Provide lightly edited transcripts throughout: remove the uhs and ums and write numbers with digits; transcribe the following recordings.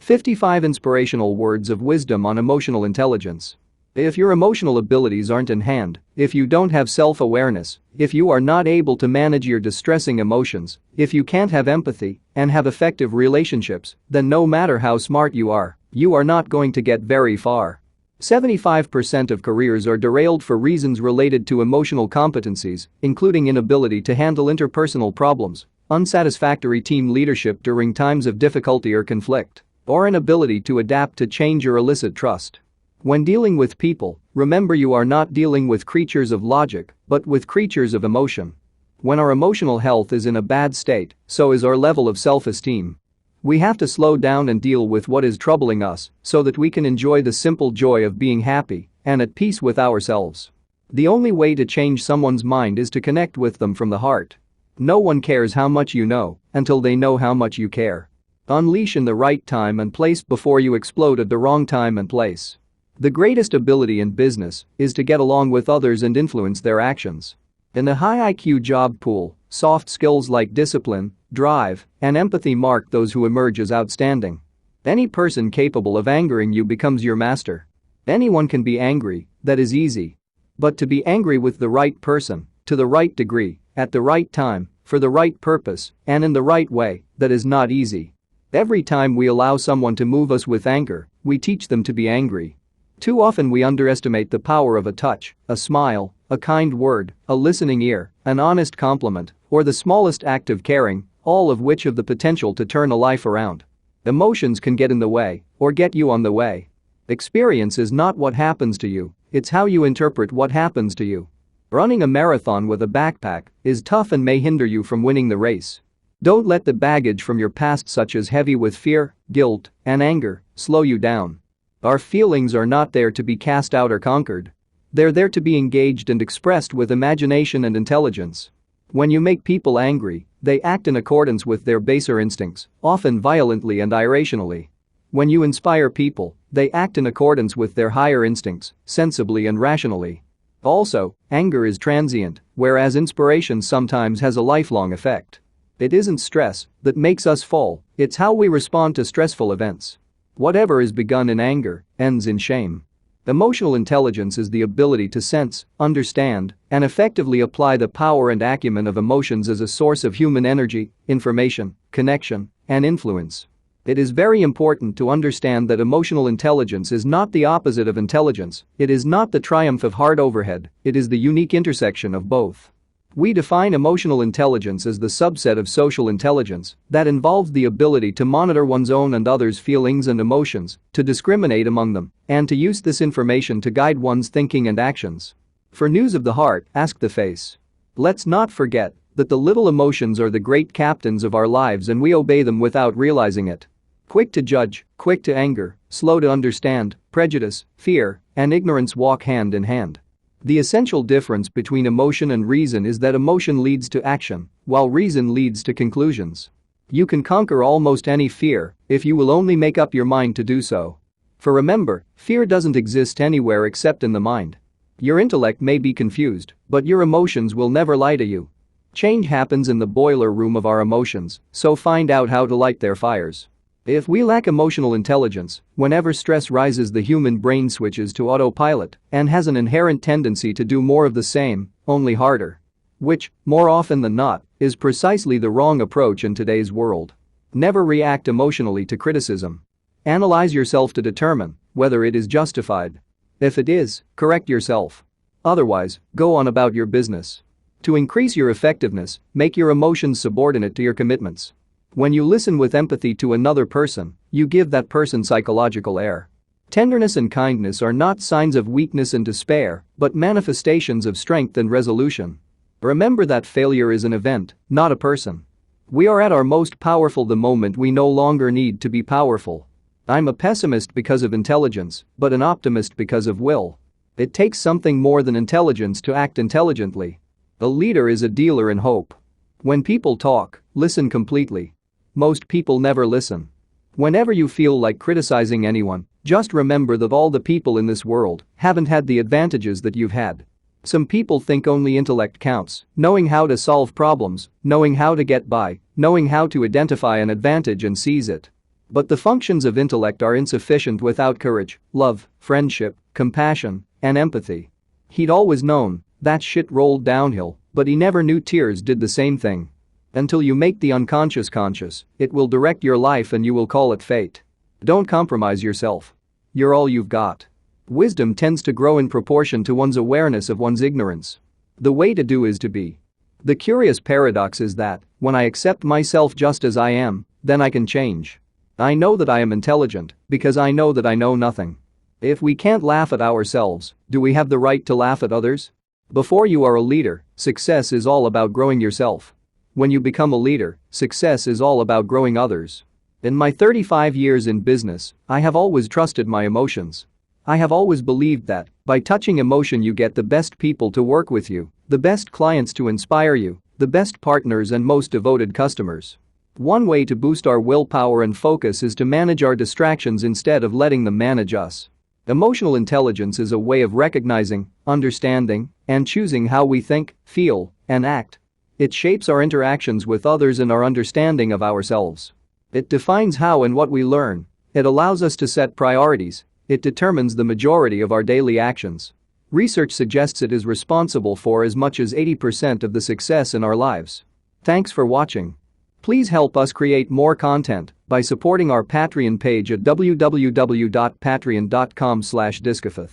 55 Inspirational words of wisdom on emotional intelligence. If your emotional abilities aren't in hand, if you don't have self-awareness, if you are not able to manage your distressing emotions, if you can't have empathy and have effective relationships, then no matter how smart you are not going to get very far. 75% of careers are derailed for reasons related to emotional competencies, including inability to handle interpersonal problems, unsatisfactory team leadership during times of difficulty or conflict, or inability to adapt to change or elicit trust. When dealing with people, remember you are not dealing with creatures of logic, but with creatures of emotion. When our emotional health is in a bad state, so is our level of self-esteem. We have to slow down and deal with what is troubling us so that we can enjoy the simple joy of being happy and at peace with ourselves. The only way to change someone's mind is to connect with them from the heart. No one cares how much you know until they know how much you care. Unleash in the right time and place before you explode at the wrong time and place. The greatest ability in business is to get along with others and influence their actions. In the high IQ job pool, soft skills like discipline, drive, and empathy mark those who emerge as outstanding. Any person capable of angering you becomes your master. Anyone can be angry, that is easy. But to be angry with the right person, to the right degree, at the right time, for the right purpose, and in the right way, that is not easy. Every time we allow someone to move us with anger, we teach them to be angry. Too often we underestimate the power of a touch, a smile, a kind word, a listening ear, an honest compliment, or the smallest act of caring, all of which have the potential to turn a life around. Emotions can get in the way or get you on the way. Experience is not what happens to you, it's how you interpret what happens to you. Running a marathon with a backpack is tough and may hinder you from winning the race. Don't let the baggage from your past, such as heavy with fear, guilt, and anger, slow you down. Our feelings are not there to be cast out or conquered. They're there to be engaged and expressed with imagination and intelligence. When you make people angry, they act in accordance with their baser instincts, often violently and irrationally. When you inspire people, they act in accordance with their higher instincts, sensibly and rationally. Also, anger is transient, whereas inspiration sometimes has a lifelong effect. It isn't stress that makes us fall, it's how we respond to stressful events. Whatever is begun in anger ends in shame. Emotional intelligence is the ability to sense, understand, and effectively apply the power and acumen of emotions as a source of human energy, information, connection, and influence. It is very important to understand that emotional intelligence is not the opposite of intelligence, it is not the triumph of hard overhead, it is the unique intersection of both. We define emotional intelligence as the subset of social intelligence that involves the ability to monitor one's own and others' feelings and emotions, to discriminate among them, and to use this information to guide one's thinking and actions. For news of the heart, ask the face. Let's not forget that the little emotions are the great captains of our lives and we obey them without realizing it. Quick to judge, quick to anger, slow to understand, prejudice, fear, and ignorance walk hand in hand. The essential difference between emotion and reason is that emotion leads to action, while reason leads to conclusions. You can conquer almost any fear if you will only make up your mind to do so. For remember, fear doesn't exist anywhere except in the mind. Your intellect may be confused, but your emotions will never lie to you. Change happens in the boiler room of our emotions, so find out how to light their fires. If we lack emotional intelligence, whenever stress rises, the human brain switches to autopilot and has an inherent tendency to do more of the same, only harder. Which, more often than not, is precisely the wrong approach in today's world. Never react emotionally to criticism. Analyze yourself to determine whether it is justified. If it is, correct yourself. Otherwise, go on about your business. To increase your effectiveness, make your emotions subordinate to your commitments. When you listen with empathy to another person, you give that person psychological air. Tenderness and kindness are not signs of weakness and despair, but manifestations of strength and resolution. Remember that failure is an event, not a person. We are at our most powerful the moment we no longer need to be powerful. I'm a pessimist because of intelligence, but an optimist because of will. It takes something more than intelligence to act intelligently. A leader is a dealer in hope. When people talk, listen completely. Most people never listen. Whenever you feel like criticizing anyone, just remember that all the people in this world haven't had the advantages that you've had. Some people think only intellect counts, knowing how to solve problems, knowing how to get by, knowing how to identify an advantage and seize it. But the functions of intellect are insufficient without courage, love, friendship, compassion, and empathy. He'd always known that shit rolled downhill, but he never knew tears did the same thing. Until you make the unconscious conscious, it will direct your life and you will call it fate. Don't compromise yourself. You're all you've got. Wisdom tends to grow in proportion to one's awareness of one's ignorance. The way to do is to be. The curious paradox is that, when I accept myself just as I am, then I can change. I know that I am intelligent because I know that I know nothing. If we can't laugh at ourselves, do we have the right to laugh at others? Before you are a leader, success is all about growing yourself. When you become a leader, success is all about growing others. In my 35 years in business, I have always trusted my emotions. I have always believed that, by touching emotion you get the best people to work with you, the best clients to inspire you, the best partners and most devoted customers. One way to boost our willpower and focus is to manage our distractions instead of letting them manage us. Emotional intelligence is a way of recognizing, understanding, and choosing how we think, feel, and act. It shapes our interactions with others and our understanding of ourselves. It defines how and what we learn. It allows us to set priorities. It determines the majority of our daily actions. Research suggests it is responsible for as much as 80% of the success in our lives. Thanks for watching. Please help us create more content by supporting our Patreon page at www.patreon.com/discofith.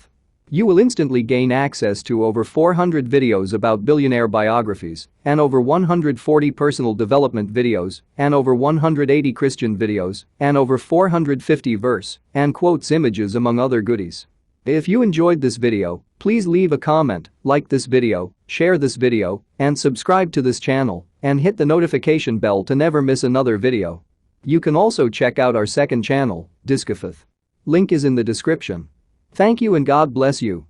You will instantly gain access to over 400 videos about billionaire biographies and over 140 personal development videos and over 180 Christian videos and over 450 verse and quotes images among other goodies. If you enjoyed this video, please leave a comment, like this video, share this video, and subscribe to this channel and hit the notification bell to never miss another video. You can also check out our second channel, Discofith. Link is in the description. Thank you and God bless you.